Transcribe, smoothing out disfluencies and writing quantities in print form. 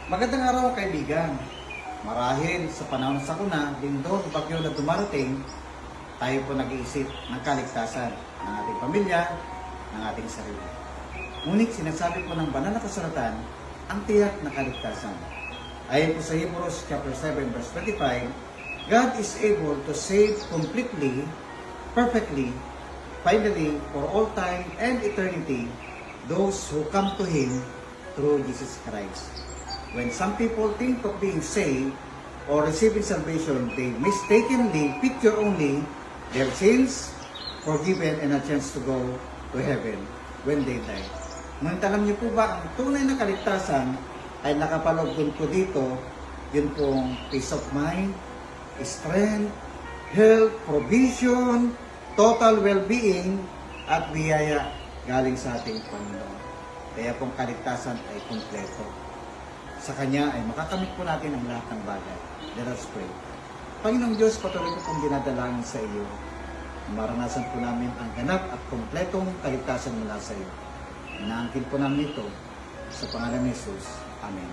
Magandang araw kaibigan. Marahil sa panahon sa sakuna, lindol, bagyo na dumarating, tayo po nag-iisip ng kaligtasan ng ating pamilya, ng ating sarili. Ngunit sinasabi po ng banal na kasulatan ang tiyak na kaligtasan. Ayon po sa Hebrews chapter 7 verse 25, God is able to save completely, perfectly, finally, for all time and eternity, those who come to Him through Jesus Christ. When some people think of being saved or receiving salvation, they mistakenly picture only their sins forgiven and a chance to go to heaven when they die. Ngunit alam niyo po ba, ang tunay na kaligtasan ay nakapaloob po dito, yun pong peace of mind, strength, health, provision, total well-being, at biyaya galing sa ating Panginoon. Kaya pong kaligtasan ay kompleto. Sa Kanya ay makakamit po natin ang lahat ng bagay. Let us pray. Panginoong Diyos, patuloy ko pong dinadalangin sa iyo. Maranasan po namin ang ganap at kompletong kaligtasan mula sa iyo. Inaangkin po namin ito sa pangalan ni Jesus. Amen.